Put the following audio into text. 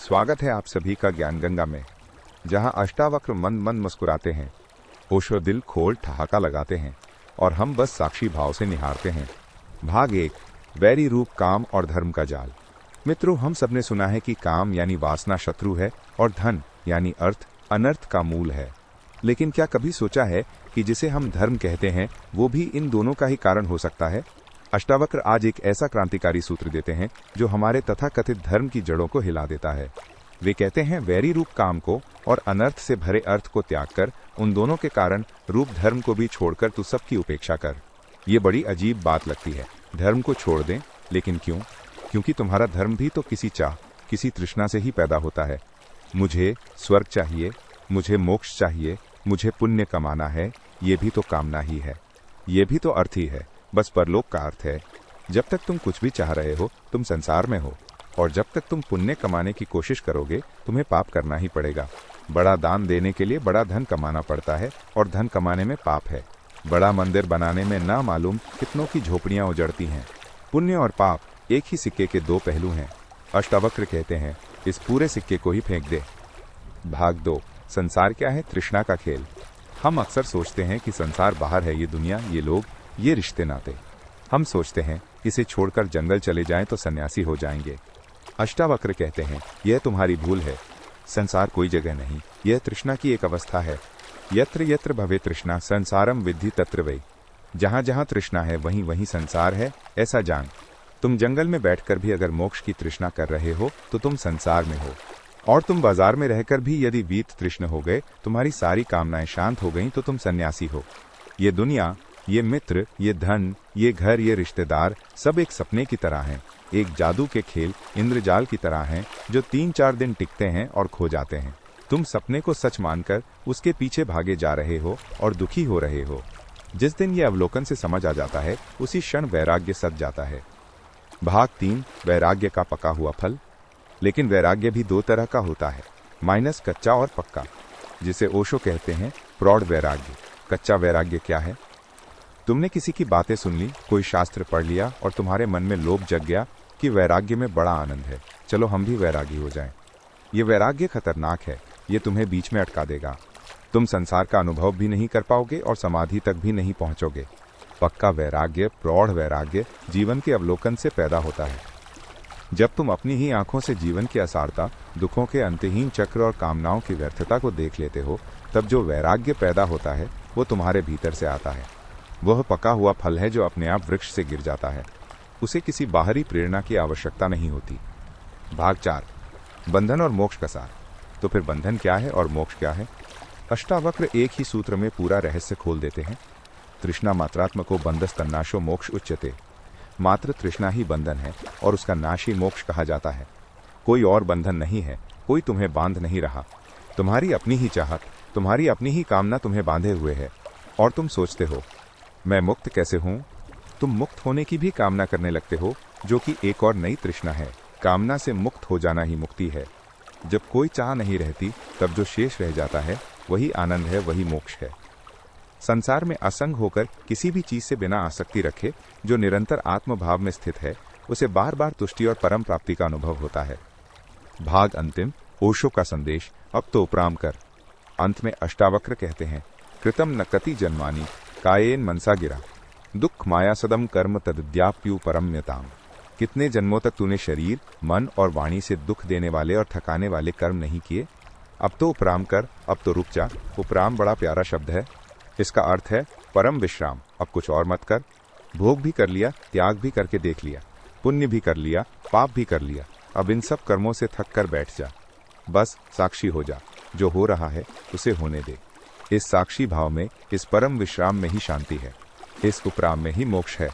स्वागत है आप सभी का ज्ञान गंगा में, जहां अष्टावक्र मंद मंद मुस्कुराते हैं, ओशो दिल खोल ठहाका लगाते हैं और हम बस साक्षी भाव से निहारते हैं। भाग 1, वैरी रूप काम और धर्म का जाल। मित्रों, हम सबने सुना है कि काम यानी वासना शत्रु है और धन यानी अर्थ अनर्थ का मूल है। लेकिन क्या कभी सोचा है कि जिसे हम धर्म कहते हैं वो भी इन दोनों का ही कारण हो सकता है? अष्टावक्र आज एक ऐसा क्रांतिकारी सूत्र देते हैं जो हमारे तथाकथित धर्म की जड़ों को हिला देता है। वे कहते हैं, वैरी रूप काम को और अनर्थ से भरे अर्थ को त्याग कर उन दोनों के कारण रूप धर्म को भी छोड़कर तू सबकी उपेक्षा कर। ये बड़ी अजीब बात लगती है। धर्म को छोड़ दें, लेकिन क्यों? क्योंकि तुम्हारा धर्म भी तो किसी चाह, किसी तृष्णा से ही पैदा होता है। मुझे स्वर्ग चाहिए, मुझे मोक्ष चाहिए, मुझे पुण्य कमाना है, ये भी तो कामना ही है, ये भी तो अर्थ ही है। बस परलोक का अर्थ है। जब तक तुम कुछ भी चाह रहे हो तुम संसार में हो, और जब तक तुम पुण्य कमाने की कोशिश करोगे तुम्हें पाप करना ही पड़ेगा। बड़ा दान देने के लिए बड़ा धन कमाना पड़ता है और धन कमाने में पाप है। बड़ा मंदिर बनाने में ना मालूम कितनों की झोपड़ियां उजड़ती हैं। पुण्य और पाप एक ही सिक्के के दो पहलू हैं। अष्टावक्र कहते हैं, इस पूरे सिक्के को ही फेंक दे। भाग 2, संसार क्या है? तृष्णा का खेल। हम अक्सर सोचते हैं कि संसार बाहर है, ये दुनिया, ये लोग, ये रिश्ते नाते। हम सोचते हैं इसे छोड़कर जंगल चले जाएं तो सन्यासी हो जाएंगे। अष्टावक्र कहते हैं, यह तुम्हारी भूल है। संसार कोई जगह नहीं, यह तृष्णा की एक अवस्था है। यत्र यत्र भवे तृष्णा संसारम विद्धि तत्र वै। जहां जहां तृष्णा है वहीं वहीं संसार है, ऐसा जान। तुम जंगल में बैठकर भी अगर मोक्ष की तृष्णा कर रहे हो तो तुम संसार में हो, और तुम बाजार में रहकर भी यदि वीत तृष्ण हो गए, तुम्हारी सारी कामनाएं शांत हो गईं, तो तुम सन्यासी हो। ये दुनिया, ये मित्र, ये धन, ये घर, ये रिश्तेदार सब एक सपने की तरह हैं, एक जादू के खेल इंद्रजाल की तरह हैं जो 3-4 दिन टिकते हैं और खो जाते हैं। तुम सपने को सच मानकर उसके पीछे भागे जा रहे हो और दुखी हो रहे हो। जिस दिन ये अवलोकन से समझ आ जाता है उसी क्षण वैराग्य सज जाता है। भाग 3, वैराग्य का पका हुआ फल। लेकिन वैराग्य भी 2 तरह का होता है, माइनस कच्चा और पक्का, जिसे ओशो कहते हैं प्रौढ़ वैराग्य। कच्चा वैराग्य क्या है? तुमने किसी की बातें सुन ली, कोई शास्त्र पढ़ लिया और तुम्हारे मन में लोभ जग गया कि वैराग्य में बड़ा आनंद है, चलो हम भी वैरागी हो जाएं। ये वैराग्य खतरनाक है, ये तुम्हें बीच में अटका देगा। तुम संसार का अनुभव भी नहीं कर पाओगे और समाधि तक भी नहीं पहुंचोगे। पक्का वैराग्य, प्रौढ़ वैराग्य जीवन के अवलोकन से पैदा होता है। जब तुम अपनी ही आंखों से जीवन की असारता, दुखों के अंतहीन चक्र और कामनाओं की व्यर्थता को देख लेते हो, तब जो वैराग्य पैदा होता है वो तुम्हारे भीतर से आता है। वह पका हुआ फल है जो अपने आप वृक्ष से गिर जाता है। उसे किसी बाहरी प्रेरणा की आवश्यकता नहीं होती। भाग 4, बंधन और मोक्ष का सार। तो फिर बंधन क्या है और मोक्ष क्या है? अष्टावक्र एक ही सूत्र में पूरा रहस्य खोल देते हैं। तृष्णा मात्रात्मको बंधस्तन्नाशो मोक्ष उच्यते। मात्र तृष्णा ही बंधन है और उसका नाश ही मोक्ष कहा जाता है। कोई और बंधन नहीं है, कोई तुम्हें बांध नहीं रहा। तुम्हारी अपनी ही चाहत, तुम्हारी अपनी ही कामना तुम्हें बांधे हुए है। और तुम सोचते हो, मैं मुक्त कैसे हूं? तुम मुक्त होने की भी कामना करने लगते हो, जो कि एक और नई तृष्णा है। कामना से मुक्त हो जाना ही मुक्ति है। जब कोई चाह नहीं रहती तब जो शेष रह जाता है वही आनंद है, वही मोक्ष है। संसार में असंग होकर किसी भी चीज से बिना आसक्ति रखे जो निरंतर आत्मभाव में स्थित है, उसे बार बार तुष्टि और परम प्राप्ति का अनुभव होता है। भाग अंतिम, ओशो का संदेश। अब तो उपराम कर। अंत में अष्टावक्र कहते हैं, कृतम न कति जन्मानि कायेन मनसा गिरा दुख माया सदम कर्म तद्याप्यु परम्यताम। कितने जन्मों तक तूने शरीर, मन और वाणी से दुख देने वाले और थकाने वाले कर्म नहीं किए? अब तो उपराम कर, अब तो रुक जा। उपराम बड़ा प्यारा शब्द है। इसका अर्थ है परम विश्राम। अब कुछ और मत कर। भोग भी कर लिया, त्याग भी करके देख लिया, पुण्य भी कर लिया, पाप भी कर लिया। अब इन सब कर्मों से थक कर बैठ जा। बस साक्षी हो जा। जो हो रहा है उसे होने दे। इस साक्षी भाव में, इस परम विश्राम में ही शांति है। इस उपराम में ही मोक्ष है।